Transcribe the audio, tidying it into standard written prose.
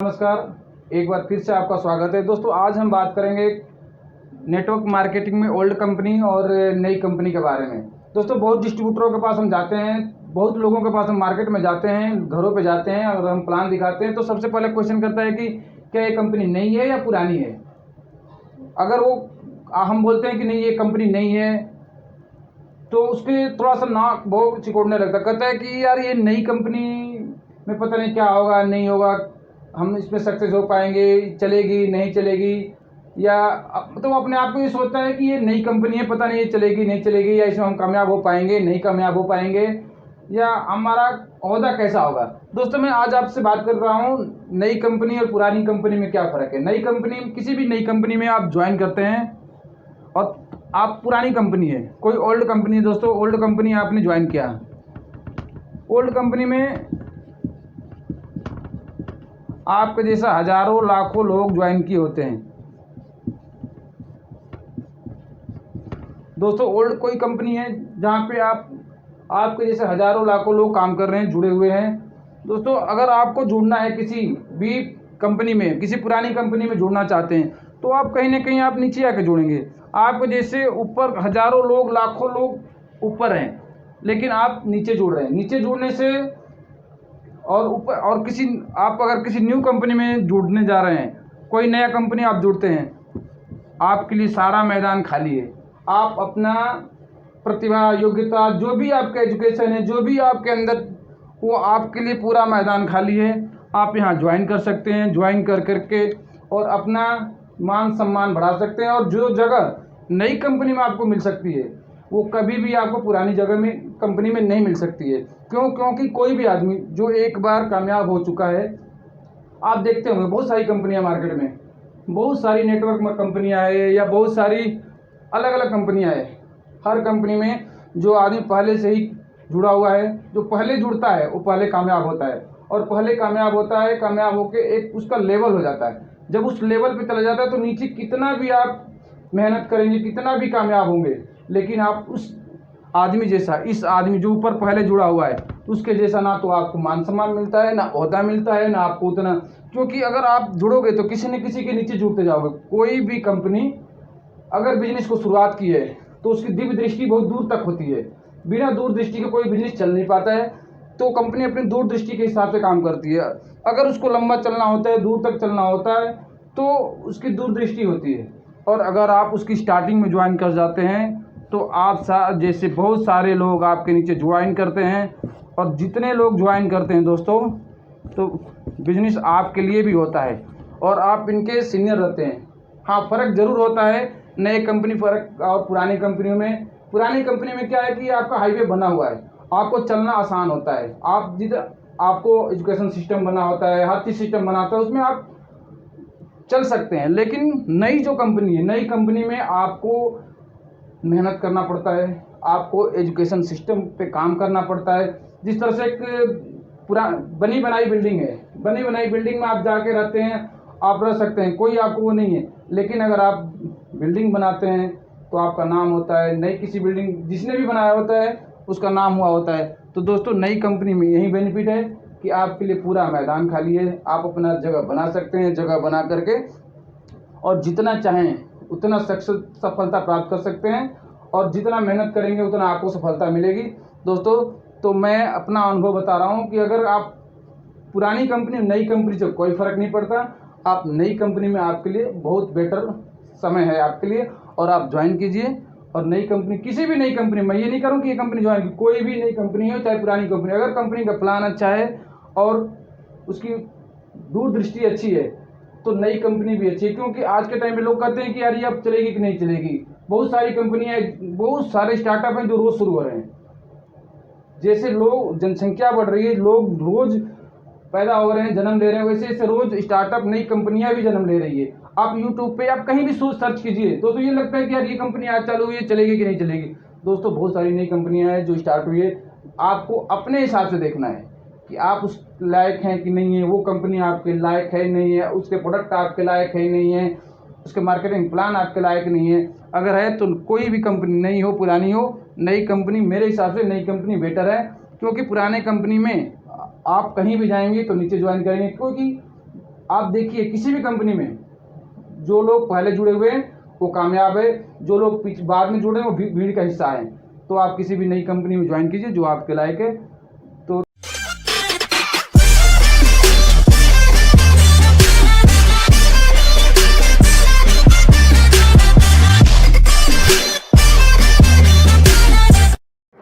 नमस्कार, एक बार फिर से आपका स्वागत है। दोस्तों, आज हम बात करेंगे नेटवर्क मार्केटिंग में ओल्ड कंपनी और नई कंपनी के बारे में। दोस्तों, बहुत डिस्ट्रीब्यूटरों के पास हम जाते हैं, बहुत लोगों के पास हम मार्केट में जाते हैं, घरों पे जाते हैं और हम प्लान दिखाते हैं तो सबसे पहले क्वेश्चन करता है कि क्या ये कंपनी नई है या पुरानी है। अगर वो हम बोलते हैं कि नहीं ये कंपनी नई है तो उसके थोड़ा सा नाक बहुत सिकोड़ने लगता, कहता है कि यार ये नई कंपनी में पता नहीं क्या होगा, नहीं होगा, हम इसमें सक्सेस हो पाएंगे, चलेगी नहीं चलेगी, या तो वो अपने आप को ये सोचता है कि ये नई कंपनी है, पता नहीं ये चलेगी नहीं चलेगी, या इसमें हम कामयाब हो पाएंगे नहीं कामयाब हो पाएंगे, या हमारा ओहदा कैसा होगा। दोस्तों, मैं आज आपसे बात कर रहा हूँ नई कंपनी और पुरानी कंपनी में क्या फ़र्क है। नई कंपनी, किसी भी नई कंपनी में आप ज्वाइन करते हैं और आप पुरानी कंपनी है, कोई ओल्ड कंपनी है, दोस्तों ओल्ड कंपनी आपने ज्वाइन किया, ओल्ड कंपनी में आपके जैसा हजारों लाखों लोग ज्वाइन किए होते हैं। दोस्तों, ओल्ड कोई कंपनी है जहाँ पे आपके जैसे हजारों लाखों लोग काम कर रहे हैं, जुड़े हुए हैं। दोस्तों, अगर आपको जुड़ना है किसी भी कंपनी में, किसी पुरानी कंपनी में जुड़ना चाहते हैं तो आप कहीं ना कहीं आप नीचे आके जुड़ेंगे। आपके जैसे ऊपर हजारों लोग, लाखों लोग ऊपर हैं, लेकिन आप नीचे जुड़ रहे हैं। नीचे जुड़ने से और ऊपर और आप अगर किसी न्यू कंपनी में जुड़ने जा रहे हैं, कोई नया कंपनी आप जुड़ते हैं, आपके लिए सारा मैदान खाली है। आप अपना प्रतिभा, योग्यता, जो भी आपका एजुकेशन है, जो भी आपके अंदर, वो आपके लिए पूरा मैदान खाली है। आप यहाँ ज्वाइन कर सकते हैं, ज्वाइन कर करके और अपना मान सम्मान बढ़ा सकते हैं। और जो जगह नई कंपनी में आपको मिल सकती है वो कभी भी आपको पुरानी जगह में कंपनी में नहीं मिल सकती है। क्योंकि कोई भी आदमी जो एक बार कामयाब हो चुका है, आप देखते होंगे बहुत सारी कंपनियां मार्केट में, बहुत सारी नेटवर्क कंपनियां हैं या बहुत सारी अलग अलग कंपनियां हैं। हर कंपनी में जो आदमी पहले से ही जुड़ा हुआ है, जो पहले जुड़ता है वो पहले कामयाब होता है, और पहले कामयाब होता है, कामयाब होकर एक उसका लेवल हो जाता है। जब उस लेवल पे चला जाता है तो नीचे कितना भी आप मेहनत करेंगे, कितना भी कामयाब होंगे, लेकिन आप उस आदमी जैसा, इस आदमी जो ऊपर पहले जुड़ा हुआ है उसके जैसा ना तो आपको मान सम्मान मिलता है, ना ओहदा मिलता है, ना आपको उतना। क्योंकि अगर आप जुड़ोगे तो किसी न किसी के नीचे जुड़ते जाओगे। कोई भी कंपनी अगर बिजनेस को शुरुआत की है तो उसकी दिव्य दृष्टि बहुत दूर तक होती है। बिना दूर दृष्टि के कोई बिजनेस चल नहीं पाता है। तो कंपनी अपनी दूर दृष्टि के हिसाब से काम करती है। अगर उसको लंबा चलना होता है, दूर तक चलना होता है, तो उसकी दूरदृष्टि होती है। और अगर आप उसकी स्टार्टिंग में ज्वाइन कर जाते हैं तो आप जैसे बहुत सारे लोग आपके नीचे ज्वाइन करते हैं, और जितने लोग ज्वाइन करते हैं दोस्तों, तो बिजनेस आपके लिए भी होता है और आप इनके सीनियर रहते हैं। हाँ, फ़र्क ज़रूर होता है नए कंपनी फ़र्क और पुरानी कंपनियों में। पुरानी कंपनी में क्या है कि आपका हाईवे बना हुआ है, आपको चलना आसान होता है, आपको एजुकेशन सिस्टम बना होता है, हर चीज़ सिस्टम बना होता है, उसमें आप चल सकते हैं। लेकिन नई जो कंपनी है, नई कंपनी में आपको मेहनत करना पड़ता है, आपको एजुकेशन सिस्टम पे काम करना पड़ता है। जिस तरह से एक बनी बनाई बिल्डिंग है, बनी बनाई बिल्डिंग में आप जाके रहते हैं, आप रह सकते हैं, कोई आपको वो नहीं है। लेकिन अगर आप बिल्डिंग बनाते हैं तो आपका नाम होता है। नई किसी बिल्डिंग जिसने भी बनाया होता है उसका नाम हुआ होता है। तो दोस्तों, नई कंपनी में यही बेनिफिट है कि आपके लिए पूरा मैदान खाली है, आप अपना जगह बना सकते हैं, जगह बना करके और जितना चाहें उतना सफलता प्राप्त कर सकते हैं, और जितना मेहनत करेंगे उतना आपको सफलता मिलेगी। दोस्तों, तो मैं अपना अनुभव बता रहा हूँ कि अगर आप पुरानी कंपनी, नई कंपनी से कोई फ़र्क नहीं पड़ता। आप नई कंपनी में, आपके लिए बहुत बेटर समय है आपके लिए, और आप ज्वाइन कीजिए। और नई कंपनी, किसी भी नई कंपनी, मैं ये नहीं करूँ कि ये कंपनी ज्वाइन की, कोई भी नई कंपनी हो चाहे पुरानी कंपनी, अगर कंपनी का प्लान अच्छा है और उसकी दूरदृष्टि अच्छी है तो नई कंपनी भी अच्छी है। क्योंकि आज के टाइम में लोग कहते हैं कि यार ये अब चलेगी कि नहीं चलेगी। बहुत सारी कंपनियां, बहुत सारे स्टार्टअप हैं जो रोज़ शुरू हो रहे हैं। जैसे लोग, जनसंख्या बढ़ रही है, लोग रोज़ पैदा हो रहे हैं, जन्म ले रहे हैं, वैसे ऐसे रोज़ स्टार्टअप, नई कंपनियां भी जन्म ले रही है। आप यूट्यूब पे, आप कहीं भी सर्च कीजिए दोस्तों, ये लगता है कि यार ये कंपनी आज चालू हुई है, चलेगी कि नहीं चलेगी। दोस्तों, बहुत सारी नई कंपनियां हैं जो स्टार्ट हुई है। आपको अपने हिसाब से देखना है कि आप उस लायक हैं कि नहीं है, वो कंपनी आपके लायक है नहीं है, उसके प्रोडक्ट आपके लायक है नहीं है, उसके मार्केटिंग प्लान आपके लायक नहीं है। अगर है तो कोई भी कंपनी, नई हो पुरानी हो, नई कंपनी, मेरे हिसाब से नई कंपनी बेटर है। क्योंकि पुराने कंपनी में आप कहीं भी जाएंगे तो नीचे ज्वाइन करेंगे, क्योंकि आप देखिए किसी भी कंपनी में जो लोग पहले जुड़े हुए हैं वो कामयाब है, जो लोग बाद में जुड़े हैं वो भीड़ का हिस्सा है। तो आप किसी भी नई कंपनी में ज्वाइन कीजिए जो आपके लायक है।